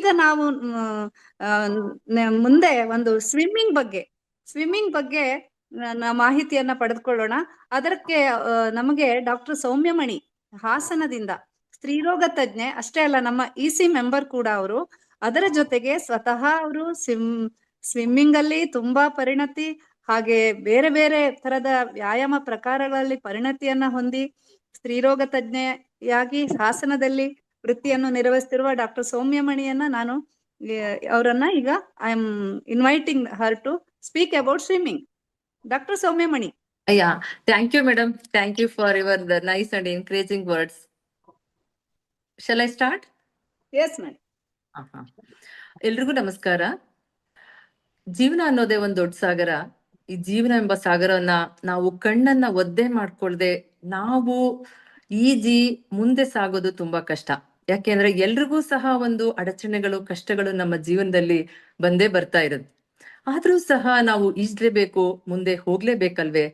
ಈಗ ನಾವು ಮುಂದೆ ಒಂದು ಸ್ವಿಮ್ಮಿಂಗ್ ಬಗ್ಗೆ ಮಾಹಿತಿಯನ್ನ ಪಡೆದುಕೊಳ್ಳೋಣ. ಅದಕ್ಕೆ ನಮಗೆ ಡಾಕ್ಟರ್ ಸೌಮ್ಯಮಣಿ ಹಾಸನದಿಂದ ಸ್ತ್ರೀರೋಗ ತಜ್ಞೆ ಅಷ್ಟೇ ಅಲ್ಲ, ನಮ್ಮ ಇಸಿ ಮೆಂಬರ್ ಕೂಡ ಅವರು. ಅದರ ಜೊತೆಗೆ ಸ್ವತಃ ಅವರು ಸ್ವಿಮ್ಮಿಂಗ್ ಅಲ್ಲಿ ತುಂಬಾ ಪರಿಣತಿ, ಹಾಗೆ ಬೇರೆ ಬೇರೆ ತರದ ವ್ಯಾಯಾಮ ಪ್ರಕಾರಗಳಲ್ಲಿ ಪರಿಣತಿಯನ್ನ ಹೊಂದಿ ಸ್ತ್ರೀರೋಗ ತಜ್ಞೆಯಾಗಿ ಹಾಸನದಲ್ಲಿ ವೃತ್ತಿಯನ್ನು ನಿರ್ವಹಿಸ್ತಿರುವ ಡಾಕ್ಟರ್ ಸೌಮ್ಯಮಣಿಯನ್ನ ನಾನು ಅವರನ್ನ ಈಗ I am inviting her to speak about swimming. Doctor Soumyamani. Yeah, thank you, madam. Thank you for the nice and encouraging words. Shall I start? Yes, madam. ಎಲ್ರಿಗೂ ನಮಸ್ಕಾರ. ಜೀವನ ಅನ್ನೋದೇ ಒಂದ್ ದೊಡ್ಡ ಸಾಗರ. ಈ ಜೀವನ ಎಂಬ ಸಾಗರವನ್ನ ನಾವು ಕಣ್ಣನ್ನ ಒದ್ದೆ ಮಾಡ್ಕೊಳ್ದೆ ನಾವು ಈಜಿ ಮುಂದೆ ಸಾಗೋದು ತುಂಬಾ ಕಷ್ಟ. ಯಾಕೆಂದ್ರೆ ಎಲ್ರಿಗೂ ಸಹ ಒಂದು ಅಡಚಣೆಗಳು, ಕಷ್ಟಗಳು ನಮ್ಮ ಜೀವನದಲ್ಲಿ ಬಂದೇ ಬರ್ತಾ ಇರುತ್ತೆ. ಆದ್ರೂ ಸಹ ನಾವು ಈಜ್ಲೇಬೇಕು, ಮುಂದೆ ಹೋಗ್ಲೇಬೇಕಲ್ವೇ?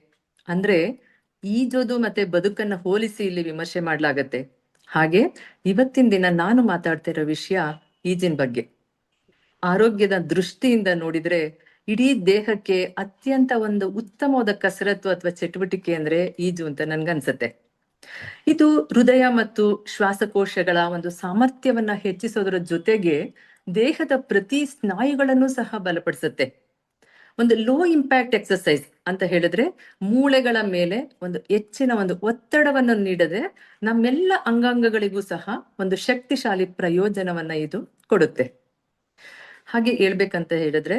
ಅಂದ್ರೆ ಈಜೋದು ಮತ್ತೆ ಬದುಕನ್ನ ಹೋಲಿಸಿ ಇಲ್ಲಿ ವಿಮರ್ಶೆ ಮಾಡ್ಲಾಗತ್ತೆ. ಹಾಗೆ ಇವತ್ತಿನ ದಿನ ನಾನು ಮಾತಾಡ್ತಿರೋ ವಿಷಯ ಈಜಿನ ಬಗ್ಗೆ. ಆರೋಗ್ಯದ ದೃಷ್ಟಿಯಿಂದ ನೋಡಿದ್ರೆ ಇಡೀ ದೇಹಕ್ಕೆ ಅತ್ಯಂತ ಒಂದು ಉತ್ತಮವಾದ ಕಸರತ್ತು ಅಥವಾ ಚಟುವಟಿಕೆ ಅಂದ್ರೆ ಈಜು ಅಂತ ನನ್ಗನ್ಸತ್ತೆ. ಇದು ಹೃದಯ ಮತ್ತು ಶ್ವಾಸಕೋಶಗಳ ಒಂದು ಸಾಮರ್ಥ್ಯವನ್ನ ಹೆಚ್ಚಿಸೋದ್ರ ಜೊತೆಗೆ ದೇಹದ ಪ್ರತಿ ಸ್ನಾಯುಗಳನ್ನು ಸಹ ಬಲಪಡಿಸುತ್ತೆ. ಒಂದು ಲೋ ಇಂಪ್ಯಾಕ್ಟ್ ಎಕ್ಸರ್ಸೈಸ್ ಅಂತ ಹೇಳಿದ್ರೆ ಮೂಳೆಗಳ ಮೇಲೆ ಒಂದು ಹೆಚ್ಚಿನ ಒಂದು ಒತ್ತಡವನ್ನು ನೀಡದೆ ನಮ್ಮೆಲ್ಲ ಅಂಗಾಂಗಗಳಿಗೂ ಸಹ ಒಂದು ಶಕ್ತಿಶಾಲಿ ಪ್ರಯೋಜನವನ್ನ ಇದು ಕೊಡುತ್ತೆ. ಹಾಗೆ ಹೇಳ್ಬೇಕಂತ ಹೇಳಿದ್ರೆ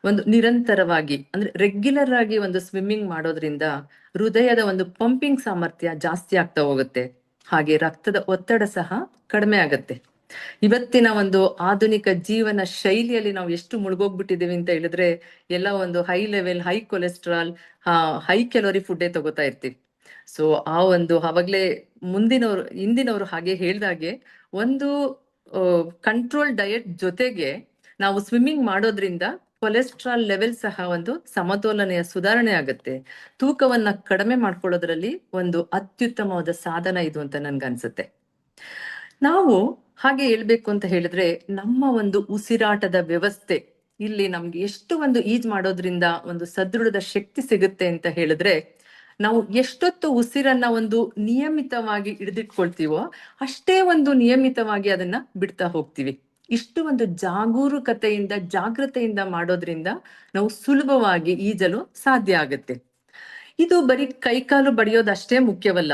ಒಂದು ನಿರಂತರವಾಗಿ ಅಂದ್ರೆ ರೆಗ್ಯುಲರ್ ಆಗಿ ಒಂದು ಸ್ವಿಮ್ಮಿಂಗ್ ಮಾಡೋದ್ರಿಂದ ಹೃದಯದ ಒಂದು ಪಂಪಿಂಗ್ ಸಾಮರ್ಥ್ಯ ಜಾಸ್ತಿ ಆಗ್ತಾ ಹೋಗುತ್ತೆ. ಹಾಗೆ ರಕ್ತದ ಒತ್ತಡ ಸಹ ಕಡಿಮೆ ಆಗತ್ತೆ. ಇವತ್ತಿನ ಒಂದು ಆಧುನಿಕ ಜೀವನ ಶೈಲಿಯಲ್ಲಿ ನಾವು ಎಷ್ಟು ಮುಳುಗೋಗ್ಬಿಟ್ಟಿದ್ದೀವಿ ಅಂತ ಹೇಳಿದ್ರೆ ಎಲ್ಲ ಒಂದು high level, high cholesterol, high calorie ಫುಡ್ಡೇ ತಗೋತಾ ಇರ್ತೀವಿ. ಸೊ ಆ ಒಂದು ಅವಾಗ್ಲೇ ಹಿಂದಿನವರು ಹಾಗೆ ಹೇಳ್ದಾಗೆ ಒಂದು ಕಂಟ್ರೋಲ್ ಡಯಟ್ ಜೊತೆಗೆ ನಾವು ಸ್ವಿಮ್ಮಿಂಗ್ ಮಾಡೋದ್ರಿಂದ ಕೊಲೆಸ್ಟ್ರಾಲ್ ಲೆವೆಲ್ ಸಹ ಒಂದು ಸಮತೋಲನೆಯ ಸುಧಾರಣೆ ಆಗುತ್ತೆ. ತೂಕವನ್ನ ಕಡಿಮೆ ಮಾಡ್ಕೊಳ್ಳೋದ್ರಲ್ಲಿ ಒಂದು ಅತ್ಯುತ್ತಮವಾದ ಸಾಧನ ಇದು ಅಂತ ನನ್ಗನ್ಸುತ್ತೆ. ನಾವು ಹಾಗೆ ಹೇಳ್ಬೇಕು ಅಂತ ಹೇಳಿದ್ರೆ ನಮ್ಮ ಒಂದು ಉಸಿರಾಟದ ವ್ಯವಸ್ಥೆ ಇಲ್ಲಿ ನಮ್ಗೆ ಎಷ್ಟು ಒಂದು ಈಜ್ ಮಾಡೋದ್ರಿಂದ ಒಂದು ಸದೃಢದ ಶಕ್ತಿ ಸಿಗುತ್ತೆ ಅಂತ ಹೇಳಿದ್ರೆ, ನಾವು ಎಷ್ಟೊತ್ತು ಉಸಿರನ್ನ ಒಂದು ನಿಯಮಿತವಾಗಿ ಹಿಡಿದಿಟ್ಕೊಳ್ತೀವೋ ಅಷ್ಟೇ ಒಂದು ನಿಯಮಿತವಾಗಿ ಅದನ್ನ ಬಿಡ್ತಾ ಹೋಗ್ತೀವಿ. ಇಷ್ಟು ಒಂದು ಜಾಗೃತೆಯಿಂದ ಮಾಡೋದ್ರಿಂದ ನಾವು ಸುಲಭವಾಗಿ ಈಜಲು ಸಾಧ್ಯ ಆಗುತ್ತೆ. ಇದು ಬರೀ ಕೈಕಾಲು ಬಡಿಯೋದಷ್ಟೇ ಮುಖ್ಯವಲ್ಲ.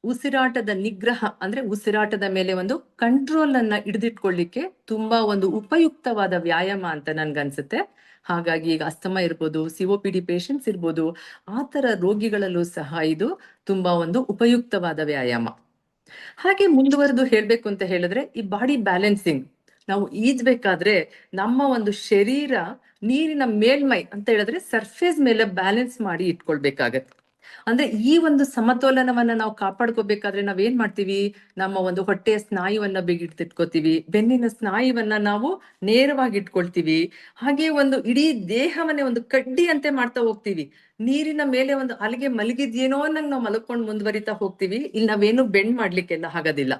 ಉಸಿರಾಟದ ನಿಗ್ರಹ ಅಂದ್ರೆ ಉಸಿರಾಟದ ಮೇಲೆ ಒಂದು ಕಂಟ್ರೋಲ್ ಅನ್ನ ಹಿಡಿದಿಟ್ಕೊಳ್ಳಿಕ್ಕೆ ತುಂಬಾ ಒಂದು ಉಪಯುಕ್ತವಾದ ವ್ಯಾಯಾಮ ಅಂತ ನನ್ಗನ್ಸುತ್ತೆ. ಹಾಗಾಗಿ ಈಗ ಅಸ್ತಮಾ ಇರ್ಬೋದು, COPD ಪೇಷಂಟ್ಸ್ ಇರ್ಬೋದು, ಆ ತರ ರೋಗಿಗಳಲ್ಲೂ ಸಹ ಇದು ತುಂಬಾ ಒಂದು ಉಪಯುಕ್ತವಾದ ವ್ಯಾಯಾಮ. ಹಾಗೆ ಮುಂದುವರೆದು ಹೇಳ್ಬೇಕು ಅಂತ ಹೇಳಿದ್ರೆ ಈ ಬಾಡಿ ಬ್ಯಾಲೆನ್ಸಿಂಗ್, ನಾವು ಈಜ್ಬೇಕಾದ್ರೆ ನಮ್ಮ ಒಂದು ಶರೀರ ನೀರಿನ ಮೇಲ್ಮೈ ಅಂತ ಹೇಳಿದ್ರೆ ಸರ್ಫೇಸ್ ಮೇಲೆ ಬ್ಯಾಲೆನ್ಸ್ ಮಾಡಿ ಇಟ್ಕೊಳ್ಬೇಕಾಗತ್ತೆ. ಅಂದ್ರೆ ಈ ಒಂದು ಸಮತೋಲನವನ್ನ ನಾವು ಕಾಪಾಡ್ಕೋಬೇಕಾದ್ರೆ ನಾವೇನ್ ಮಾಡ್ತೀವಿ, ನಮ್ಮ ಒಂದು ಹೊಟ್ಟೆಯ ಸ್ನಾಯುವನ್ನ ಬಿಗಿಡ್ತಿಟ್ಕೋತೀವಿ, ಬೆನ್ನಿನ ಸ್ನಾಯುವನ್ನ ನಾವು ನೇರವಾಗಿ ಇಟ್ಕೊಳ್ತೀವಿ. ಹಾಗೆ ಒಂದು ಇಡೀ ದೇಹವನ್ನೇ ಒಂದು ಕಡ್ಡಿ ಅಂತೆ ಮಾಡ್ತಾ ಹೋಗ್ತೀವಿ. ನೀರಿನ ಮೇಲೆ ಒಂದು ಅಲೆಗೆ ಮಲಗಿದ್ಯೇನೋ ಅನ್ನಂಗ್ ನಾವು ಮಲ್ಕೊಂಡು ಮುಂದುವರಿತಾ ಹೋಗ್ತೀವಿ. ಇಲ್ಲಿ ನಾವೇನು ಬೆಂಡ್ ಮಾಡ್ಲಿಕ್ಕೆಲ್ಲ ಆಗೋದಿಲ್ಲ.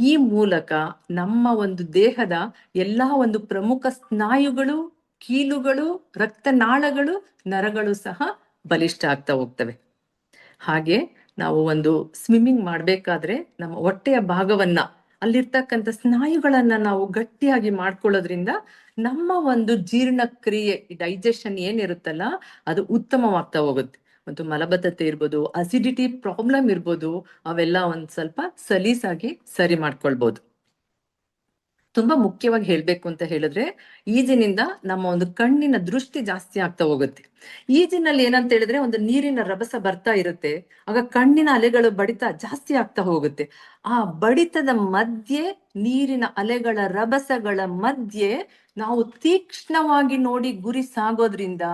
ಈ ಮೂಲಕ ನಮ್ಮ ಒಂದು ದೇಹದ ಎಲ್ಲಾ ಒಂದು ಪ್ರಮುಖ ಸ್ನಾಯುಗಳು, ಕೀಲುಗಳು, ರಕ್ತನಾಳಗಳು, ನರಗಳು ಸಹ ಬಲಿಷ್ಠ ಆಗ್ತಾ ಹೋಗ್ತವೆ. ಹಾಗೆ ನಾವು ಒಂದು ಸ್ವಿಮ್ಮಿಂಗ್ ಮಾಡ್ಬೇಕಾದ್ರೆ ನಮ್ಮ ಹೊಟ್ಟೆಯ ಭಾಗವನ್ನ, ಅಲ್ಲಿರ್ತಕ್ಕಂಥ ಸ್ನಾಯುಗಳನ್ನ ನಾವು ಗಟ್ಟಿಯಾಗಿ ಮಾಡ್ಕೊಳ್ಳೋದ್ರಿಂದ ನಮ್ಮ ಒಂದು ಜೀರ್ಣಕ್ರಿಯೆ, ಡೈಜೆಷನ್ ಏನಿರುತ್ತಲ್ಲ ಅದು ಉತ್ತಮವಾಗ್ತಾ ಹೋಗುತ್ತೆ. ಮತ್ತು ಮಲಬದ್ಧತೆ ಇರ್ಬೋದು, ಅಸಿಡಿಟಿ ಪ್ರಾಬ್ಲಮ್ ಇರ್ಬೋದು, ಅವೆಲ್ಲ ಒಂದ್ ಸ್ವಲ್ಪ ಸಲೀಸಾಗಿ ಸರಿ ಮಾಡ್ಕೊಳ್ಬೋದು. ತುಂಬಾ ಮುಖ್ಯವಾಗಿ ಹೇಳ್ಬೇಕು ಅಂತ ಹೇಳಿದ್ರೆ ಈಜಿನಿಂದ ನಮ್ಮ ಒಂದು ಕಣ್ಣಿನ ದೃಷ್ಟಿ ಜಾಸ್ತಿ ಆಗ್ತಾ ಹೋಗುತ್ತೆ. ಈಜಿನಲ್ಲಿ ಏನಂತ ಹೇಳಿದ್ರೆ ಒಂದು ನೀರಿನ ರಭಸ ಬರ್ತಾ ಇರುತ್ತೆ, ಆಗ ಕಣ್ಣಿನ ಅಲೆಗಳು ಬಡಿತ ಜಾಸ್ತಿ ಆಗ್ತಾ ಹೋಗುತ್ತೆ. ಆ ಬಡಿತದ ಮಧ್ಯೆ, ನೀರಿನ ಅಲೆಗಳ ರಭಸಗಳ ಮಧ್ಯೆ ನಾವು ತೀಕ್ಷ್ಣವಾಗಿ ನೋಡಿ ಗುರಿ ಸಾಗೋದ್ರಿಂದ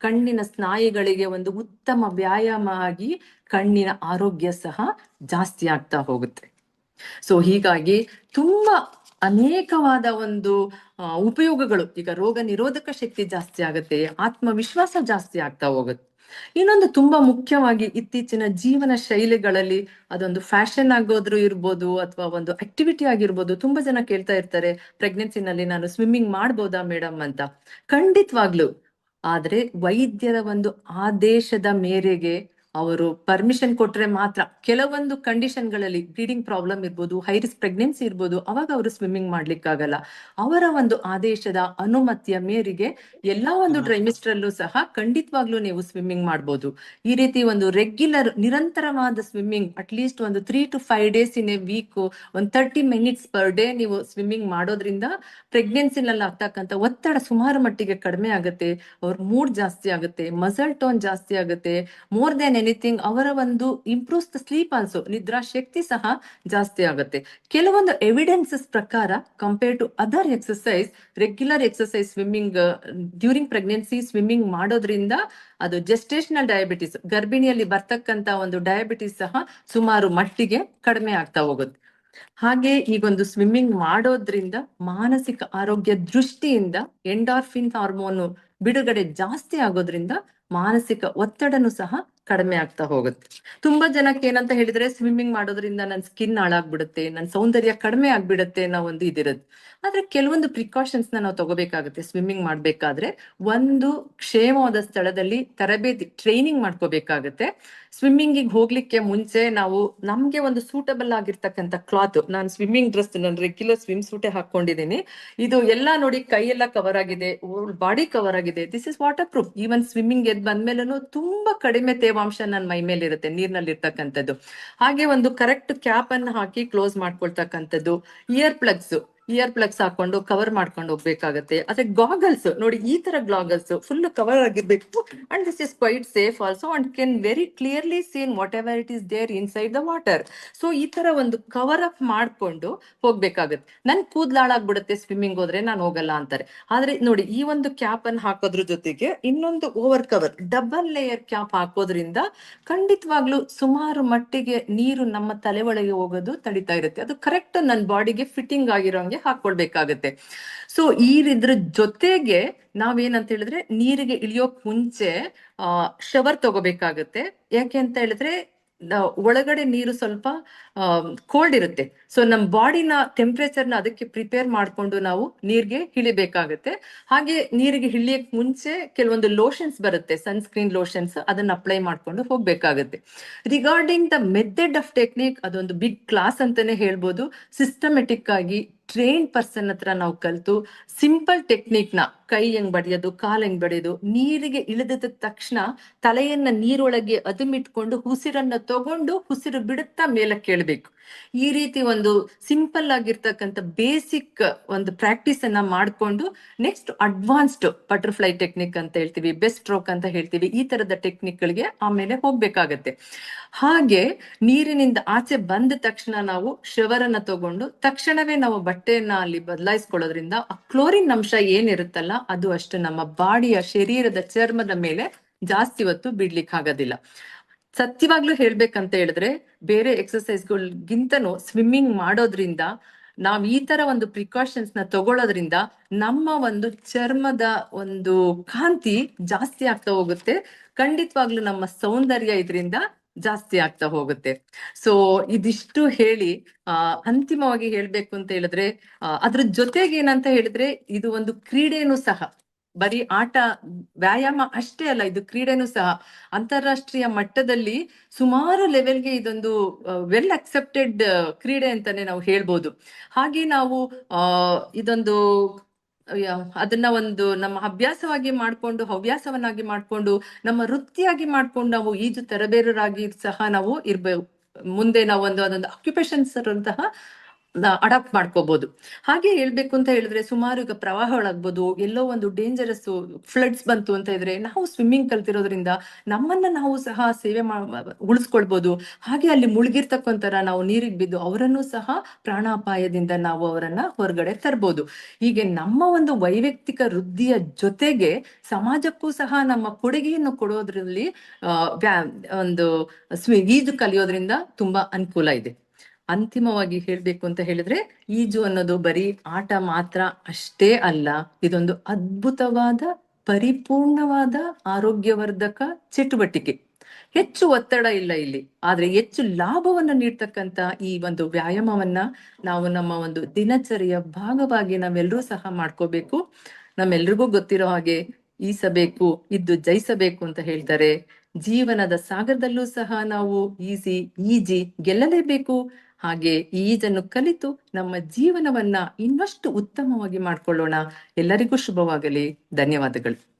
ಕಣ್ಣಿನ ಸ್ನಾಯುಗಳಿಗೆ ಒಂದು ಉತ್ತಮ ವ್ಯಾಯಾಮ ಆಗಿ ಕಣ್ಣಿನ ಆರೋಗ್ಯ ಸಹ ಜಾಸ್ತಿ ಆಗ್ತಾ ಹೋಗುತ್ತೆ. ಸೊ ಹೀಗಾಗಿ ತುಂಬಾ ಅನೇಕವಾದ ಒಂದು ಉಪಯೋಗಗಳು. ಈಗ ರೋಗ ನಿರೋಧಕ ಶಕ್ತಿ ಜಾಸ್ತಿ ಆಗುತ್ತೆ, ಆತ್ಮವಿಶ್ವಾಸ ಜಾಸ್ತಿ ಆಗ್ತಾ ಹೋಗುತ್ತೆ. ಇನ್ನೊಂದು ತುಂಬಾ ಮುಖ್ಯವಾಗಿ ಇತ್ತೀಚಿನ ಜೀವನ ಶೈಲಿಗಳಲ್ಲಿ ಅದೊಂದು ಫ್ಯಾಷನ್ ಆಗೋದ್ರು ಇರ್ಬೋದು ಅಥವಾ ಒಂದು ಆಕ್ಟಿವಿಟಿ ಆಗಿರ್ಬೋದು, ತುಂಬಾ ಜನ ಕೇಳ್ತಾ ಇರ್ತಾರೆ ಪ್ರೆಗ್ನೆನ್ಸಿನಲ್ಲಿ ನಾನು ಸ್ವಿಮ್ಮಿಂಗ್ ಮಾಡ್ಬೋದಾ ಮೇಡಮ್ ಅಂತ. ಖಂಡಿತವಾಗ್ಲು. ಆದ್ರೆ ವೈದ್ಯರ ಒಂದು ಆದೇಶದ ಮೇರೆಗೆ ಅವರು ಪರ್ಮಿಷನ್ ಕೊಟ್ರೆ ಮಾತ್ರ. ಕೆಲವೊಂದು ಕಂಡೀಷನ್ಗಳಲ್ಲಿ ಬ್ಲೀಡಿಂಗ್ ಪ್ರಾಬ್ಲಮ್ ಇರ್ಬೋದು, ಹೈ ರಿಸ್ಕ್ ಪ್ರೆಗ್ನೆನ್ಸಿ ಇರ್ಬೋದು, ಅವಾಗ ಅವರು ಸ್ವಿಮ್ಮಿಂಗ್ ಮಾಡ್ಲಿಕ್ಕಾಗಲ್ಲ. ಅವರ ಒಂದು ಆದೇಶದ ಅನುಮತಿಯ ಮೇರೆಗೆ ಎಲ್ಲಾ ಒಂದು ಟ್ರೈಮಿಸ್ಟರ್ ಅಲ್ಲೂ ಸಹ ಖಂಡಿತವಾಗ್ಲೂ ನೀವು ಸ್ವಿಮ್ಮಿಂಗ್ ಮಾಡ್ಬೋದು. ಈ ರೀತಿ ಒಂದು ರೆಗ್ಯುಲರ್ ನಿರಂತರವಾದ ಸ್ವಿಮ್ಮಿಂಗ್ ಅಟ್ಲೀಸ್ಟ್ ಒಂದು 3 to 5 days in a week, ಒಂದು 30 minutes ಪರ್ ಡೇ ನೀವು ಸ್ವಿಮ್ಮಿಂಗ್ ಮಾಡೋದ್ರಿಂದ ಪ್ರೆಗ್ನೆನ್ಸಿನಲ್ಲಿ ಆಗ್ತಕ್ಕಂಥ ಒತ್ತಡ ಸುಮಾರು ಮಟ್ಟಿಗೆ ಕಡಿಮೆ ಆಗುತ್ತೆ. ಅವ್ರ ಮೂಡ್ ಜಾಸ್ತಿ ಆಗುತ್ತೆ, ಮಸಲ್ ಟೋನ್ ಜಾಸ್ತಿ ಆಗುತ್ತೆ. ಮೋರ್ ದೆನ್ ಎನಿಥಿಂಗ್ ಅವರ ಒಂದು ಇಂಪ್ರೂವ್ಸ್ ದ ಸ್ಲೀಪ್ ಆಲ್ಸೋ, ನಿದ್ರಾ ಶಕ್ತಿ ಸಹ ಜಾಸ್ತಿ ಆಗುತ್ತೆ. ಕೆಲವೊಂದು ಎವಿಡೆನ್ಸಸ್ ಪ್ರಕಾರ compare to other exercise, regular exercise swimming during pregnancy swimming ಮಾಡೋದ್ರಿಂದ ಅದು ಜೆಸ್ಟೇಷನಲ್ ಡಯಾಬಿಟಿಸ್, ಗರ್ಭಿಣಿಯಲ್ಲಿ ಬರ್ತಕ್ಕಂತ ಒಂದು ಡಯಾಬಿಟಿಸ್ ಸಹ ಸುಮಾರು ಮಟ್ಟಿಗೆ ಕಡಿಮೆ ಆಗ್ತಾ ಹೋಗುತ್ತೆ. ಹಾಗೆ ಈಗೊಂದು ಸ್ವಿಮ್ಮಿಂಗ್ ಮಾಡೋದ್ರಿಂದ ಮಾನಸಿಕ ಆರೋಗ್ಯ ದೃಷ್ಟಿಯಿಂದ ಎಂಡಾರ್ಫಿನ್ ಹಾರ್ಮೋನು ಬಿಡುಗಡೆ ಜಾಸ್ತಿ ಆಗೋದ್ರಿಂದ ಮಾನಸಿಕ ಒತ್ತಡನು ಸಹ ಕಡಿಮೆ ಆಗ್ತಾ ಹೋಗುತ್ತೆ. ತುಂಬಾ ಜನಕ್ಕೆ ಏನಂತ ಹೇಳಿದ್ರೆ ಸ್ವಿಮ್ಮಿಂಗ್ ಮಾಡೋದ್ರಿಂದ ನನ್ನ ಸ್ಕಿನ್ ಹಾಳಾಗ್ಬಿಡುತ್ತೆ, ನನ್ನ ಸೌಂದರ್ಯ ಕಡಿಮೆ ಆಗ್ಬಿಡುತ್ತೆ ಅನ್ನೋ ಒಂದು ಇದಿರುತ್ತೆ. ಆದ್ರೆ ಕೆಲವೊಂದು ಪ್ರಿಕಾಷನ್ಸ್ ನಾವು ತಗೋಬೇಕಾಗುತ್ತೆ ಸ್ವಿಮ್ಮಿಂಗ್ ಮಾಡ್ಬೇಕಾದ್ರೆ. ಒಂದು ಕ್ಷೇಮವಾದ ಸ್ಥಳದಲ್ಲಿ ತರಬೇತಿ ಟ್ರೈನಿಂಗ್ ಮಾಡ್ಕೋಬೇಕಾಗತ್ತೆ. ಸ್ವಿಮ್ಮಿಂಗಿಗೆ ಹೋಗ್ಲಿಕ್ಕೆ ಮುಂಚೆ ನಾವು ನಮ್ಗೆ ಒಂದು ಸೂಟಬಲ್ ಆಗಿರ್ತಕ್ಕಂಥ ಕ್ಲಾತ್, ನಾನು ಸ್ವಿಮ್ಮಿಂಗ್ ಡ್ರೆಸ್, ನಾನು ರೆಗ್ಯುಲರ್ ಸ್ವಿಮ್ ಸೂಟೇ ಹಾಕೊಂಡಿದ್ದೀನಿ. ಇದು ಎಲ್ಲ ನೋಡಿ ಕೈ ಎಲ್ಲ ಕವರ್ ಆಗಿದೆ, ಬಾಡಿ ಕವರ್ ಆಗಿದೆ. This is water proof. Even swimming ಎದ್ ಬಂದ್ಮೇಲೂ ತುಂಬಾ ಕಡಿಮೆ ತೇವಾಂಶ ನನ್ನ ಮೈ ಮೇಲೆ ಇರುತ್ತೆ, ನೀರ್ನಲ್ಲಿ ಇರ್ತಕ್ಕಂಥದ್ದು. ಹಾಗೆ ಒಂದು ಕರೆಕ್ಟ್ ಕ್ಯಾಪ್ ಅನ್ನು ಹಾಕಿ ಕ್ಲೋಸ್ ಮಾಡ್ಕೊಳ್ತಕ್ಕಂಥದ್ದು. ಇಯರ್ ಪ್ಲಗ್ಸ್ ಹಾಕೊಂಡು ಕವರ್ ಮಾಡ್ಕೊಂಡು ಹೋಗ್ಬೇಕಾಗತ್ತೆ. ಅದೇ ಗಾಗಲ್ಸ್ ನೋಡಿ, ಈ ತರ ಗಾಗಲ್ಸ್ ಫುಲ್ ಕವರ್ ಆಗಿರ್ಬೇಕು. And this is quite safe also and can very clearly seen whatever it is there inside the water. So ಈ ತರ ಒಂದು ಕವರ್ ಅಪ್ ಮಾಡ್ಕೊಂಡು ಹೋಗ್ಬೇಕಾಗತ್ತೆ. ನನ್ ಕೂದ್ಲಾಳಾಗ್ಬಿಡುತ್ತೆ ಸ್ವಿಮ್ಮಿಂಗ್ ಹೋದ್ರೆ, ನಾನು ಹೋಗಲ್ಲ ಅಂತಾರೆ. ಆದ್ರೆ ನೋಡಿ, ಈ ಒಂದು ಕ್ಯಾಪ್ ಅನ್ನು ಹಾಕೋದ್ರ ಜೊತೆಗೆ ಇನ್ನೊಂದು over cover, double layer cap ಹಾಕೋದ್ರಿಂದ ಖಂಡಿತವಾಗ್ಲೂ ಸುಮಾರು ಮಟ್ಟಿಗೆ ನೀರು ನಮ್ಮ ತಲೆ ಒಳಗೆ ಹೋಗೋದು ತಡಿತಾ ಇರುತ್ತೆ. ಅದು ಕರೆಕ್ಟ್ ನನ್ನ ಬಾಡಿಗೆ ಫಿಟ್ಟಿಂಗ್ ಆಗಿರೋಂಗೆ ಹಾಕೊಳ್ಬೇಕಾಗತ್ತೆ. ಸೊ ಇದ್ರ ಜೊತೆಗೆ ನಾವೇನಂತ ಹೇಳಿದ್ರೆ ನೀರಿಗೆ ಇಳಿಯೋಕ್ ಮುಂಚೆ ಶವರ್ ತಗೋಬೇಕಾಗತ್ತೆ. ಯಾಕೆ ಅಂತ ಹೇಳಿದ್ರೆ ಒಳಗಡೆ ನೀರು ಸ್ವಲ್ಪ ಕೋಲ್ಡ್ ಇರುತ್ತೆ. ಸೊ ನಮ್ಮ ಬಾಡಿನ ಟೆಂಪ್ರೇಚರ್ನ ಅದಕ್ಕೆ ಪ್ರಿಪೇರ್ ಮಾಡ್ಕೊಂಡು ನಾವು ನೀರ್ಗೆ ಇಳಿಬೇಕಾಗತ್ತೆ. ಹಾಗೆ ನೀರಿಗೆ ಇಳಿಯಕ್ ಮುಂಚೆ ಕೆಲವೊಂದು ಲೋಷನ್ಸ್ ಬರುತ್ತೆ, ಸನ್ಸ್ಕ್ರೀನ್ ಲೋಷನ್ಸ್, ಅದನ್ನ ಅಪ್ಲೈ ಮಾಡ್ಕೊಂಡು ಹೋಗ್ಬೇಕಾಗತ್ತೆ. Regarding the method of technique, ಅದೊಂದು ಬಿಗ್ ಕ್ಲಾಸ್ ಅಂತಾನೆ ಹೇಳ್ಬೋದು. ಸಿಸ್ಟಮೆಟಿಕ್ ಆಗಿ ಟ್ರೈನ್ ಪರ್ಸನ್ ಹತ್ರ ನಾವು ಕಲ್ತು ಸಿಂಪಲ್ ಟೆಕ್ನಿಕ್ ನ, ಕೈ ಹೆಂಗ್ ಬಡಿಯೋದು, ಕಾಲ್ ಹೆಂಗ್ ಬಡಿಯೋದು, ನೀರಿಗೆ ಇಳಿದ ತಕ್ಷಣ ತಲೆಯನ್ನ ನೀರೊಳಗೆ ಅದುಮಿಟ್ಕೊಂಡು ಉಸಿರನ್ನ ತಗೊಂಡು ಉಸಿರು ಬಿಡುತ್ತಾ ಮೇಲೆ ಕೇಳಬೇಕು. ಈ ರೀತಿ ಒಂದು ಸಿಂಪಲ್ ಆಗಿರ್ತಕ್ಕಂಥ ಬೇಸಿಕ್ ಒಂದು ಪ್ರಾಕ್ಟೀಸ್ ಅನ್ನ ಮಾಡ್ಕೊಂಡು ನೆಕ್ಸ್ಟ್ ಅಡ್ವಾನ್ಸ್ಡ್ ಬಟರ್ಫ್ಲೈ ಟೆಕ್ನಿಕ್ ಅಂತ ಹೇಳ್ತೀವಿ, ಬೆಸ್ಟ್ ಸ್ಟ್ರೋಕ್ ಅಂತ ಹೇಳ್ತೀವಿ, ಈ ತರದ ಟೆಕ್ನಿಕ್ ಗಳಿಗೆ ಆಮೇಲೆ ಹೋಗ್ಬೇಕಾಗತ್ತೆ. ಹಾಗೆ ನೀರಿನಿಂದ ಆಚೆ ಬಂದ ತಕ್ಷಣ ನಾವು ಶವರ್ ಅನ್ನ ತಗೊಂಡು ತಕ್ಷಣವೇ ನಾವು ಬಟ್ಟೆಯನ್ನ ಅಲ್ಲಿ ಬದಲಾಯಿಸ್ಕೊಳ್ಳೋದ್ರಿಂದ ಆ ಕ್ಲೋರಿನ್ ಅಂಶ ಏನಿರುತ್ತಲ್ಲ ಅದು ಅಷ್ಟು ನಮ್ಮ ಬಾಡಿಯ ಶರೀರದ ಚರ್ಮದ ಮೇಲೆ ಜಾಸ್ತಿ ಹೊತ್ತು ಬಿಡ್ಲಿಕ್ಕೆ ಆಗೋದಿಲ್ಲ. ಸತ್ಯವಾಗ್ಲೂ ಹೇಳ್ಬೇಕಂತ ಹೇಳಿದ್ರೆ ಬೇರೆ ಎಕ್ಸರ್ಸೈಸ್ಗಳಿಗಿಂತನೂ ಸ್ವಿಮ್ಮಿಂಗ್ ಮಾಡೋದ್ರಿಂದ ನಾವ್ ಈ ತರ ಒಂದು ಪ್ರಿಕಾಷನ್ಸ್ ನ ತಗೊಳ್ಳೋದ್ರಿಂದ ನಮ್ಮ ಒಂದು ಚರ್ಮದ ಒಂದು ಕಾಂತಿ ಜಾಸ್ತಿ ಆಗ್ತಾ ಹೋಗುತ್ತೆ. ಖಂಡಿತವಾಗ್ಲೂ ನಮ್ಮ ಸೌಂದರ್ಯ ಇದರಿಂದ ಜಾಸ್ತಿ ಆಗ್ತಾ ಹೋಗುತ್ತೆ. ಸೊ ಇದಿಷ್ಟು ಹೇಳಿ ಅಂತಿಮವಾಗಿ ಹೇಳ್ಬೇಕು ಅಂತ ಹೇಳಿದ್ರೆ ಅದ್ರ ಜೊತೆಗೆ ಏನಂತ ಹೇಳಿದ್ರೆ ಇದು ಒಂದು ಕ್ರೀಡೆನೂ ಸಹ, ಬರೀ ಆಟ ವ್ಯಾಯಾಮ ಅಷ್ಟೇ ಅಲ್ಲ, ಇದು ಕ್ರೀಡೆನೂ ಸಹ. ಅಂತಾರಾಷ್ಟ್ರೀಯ ಮಟ್ಟದಲ್ಲಿ ಸುಮಾರು ಲೆವೆಲ್ಗೆ ಇದೊಂದು ವೆಲ್ ಅಕ್ಸೆಪ್ಟೆಡ್ ಕ್ರೀಡೆ ಅಂತಾನೆ ನಾವು ಹೇಳ್ಬೋದು. ಹಾಗೆ ನಾವು ಇದೊಂದು ಅದನ್ನ ಒಂದು ನಮ್ಮ ಅಭ್ಯಾಸವಾಗಿ ಮಾಡ್ಕೊಂಡು, ಹವ್ಯಾಸವನ್ನಾಗಿ ಮಾಡ್ಕೊಂಡು, ನಮ್ಮ ವೃತ್ತಿಯಾಗಿ ಮಾಡ್ಕೊಂಡು ನಾವು ಈಜು ತರಬೇತರಾಗಿ ಸಹ ನಾವು ಇರ್ಬೇಕು. ಮುಂದೆ ನಾವು ಅದೊಂದು ಆಕ್ಯುಪೇಷನ್ಸ್ ಅಂತಹ ಅಡಾಪ್ಟ್ ಮಾಡ್ಕೋಬಹುದು. ಹಾಗೆ ಹೇಳ್ಬೇಕು ಅಂತ ಹೇಳಿದ್ರೆ ಸುಮಾರು ಈಗ ಪ್ರವಾಹಗಳಾಗ್ಬೋದು, ಎಲ್ಲೋ ಒಂದು ಡೇಂಜರಸ್ ಫ್ಲಡ್ಸ್ ಬಂತು ಅಂತ ಇದ್ರೆ ನಾವು ಸ್ವಿಮ್ಮಿಂಗ್ ಕಲ್ತಿರೋದ್ರಿಂದ ನಮ್ಮನ್ನ ನಾವು ಸಹ ಸೇವೆ ಉಳಿಸ್ಕೊಳ್ಬಹುದು. ಹಾಗೆ ಅಲ್ಲಿ ಮುಳುಗಿರ್ತಕ್ಕಂತರ ನಾವು ನೀರಿಗೆ ಬಿದ್ದು ಅವರನ್ನು ಸಹ ಪ್ರಾಣಾಪಾಯದಿಂದ ನಾವು ಅವರನ್ನ ಹೊರಗಡೆ ತರ್ಬೋದು. ಹೀಗೆ ನಮ್ಮ ಒಂದು ವೈಯಕ್ತಿಕ ವೃದ್ಧಿಯ ಜೊತೆಗೆ ಸಮಾಜಕ್ಕೂ ಸಹ ನಮ್ಮ ಕೊಡುಗೆಯನ್ನು ಕೊಡೋದ್ರಲ್ಲಿ ಒಂದು ಈಜು ಕಲಿಯೋದ್ರಿಂದ ತುಂಬಾ ಅನುಕೂಲ ಇದೆ. ಅಂತಿಮವಾಗಿ ಹೇಳ್ಬೇಕು ಅಂತ ಹೇಳಿದ್ರೆ ಈಜು ಅನ್ನೋದು ಬರೀ ಆಟ ಮಾತ್ರ ಅಷ್ಟೇ ಅಲ್ಲ, ಇದೊಂದು ಅದ್ಭುತವಾದ ಪರಿಪೂರ್ಣವಾದ ಆರೋಗ್ಯವರ್ಧಕ ಚಟುವಟಿಕೆ. ಹೆಚ್ಚು ಒತ್ತಡ ಇಲ್ಲ ಇಲ್ಲಿ, ಆದ್ರೆ ಹೆಚ್ಚು ಲಾಭವನ್ನು ನೀಡ್ತಕ್ಕಂತ ಈ ಒಂದು ವ್ಯಾಯಾಮವನ್ನ ನಾವು ನಮ್ಮ ಒಂದು ದಿನಚರಿಯ ಭಾಗವಾಗಿ ನಾವೆಲ್ಲರೂ ಸಹ ಮಾಡ್ಕೋಬೇಕು. ನಮ್ಮೆಲ್ರಿಗೂ ಗೊತ್ತಿರೋ ಹಾಗೆ ಈಸಬೇಕು ಇದ್ದು ಜಯಿಸಬೇಕು ಅಂತ ಹೇಳ್ತಾರೆ. ಜೀವನದ ಸಾಗರದಲ್ಲೂ ಸಹ ನಾವು ಈಜಿ ಗೆಲ್ಲಲೇಬೇಕು. ಹಾಗೆ ಈಜನ್ನು ಕಲಿತು ನಮ್ಮ ಜೀವನವನ್ನ ಇನ್ನಷ್ಟು ಉತ್ತಮವಾಗಿ ಮಾಡ್ಕೊಳ್ಳೋಣ. ಎಲ್ಲರಿಗೂ ಶುಭವಾಗಲಿ. ಧನ್ಯವಾದಗಳು.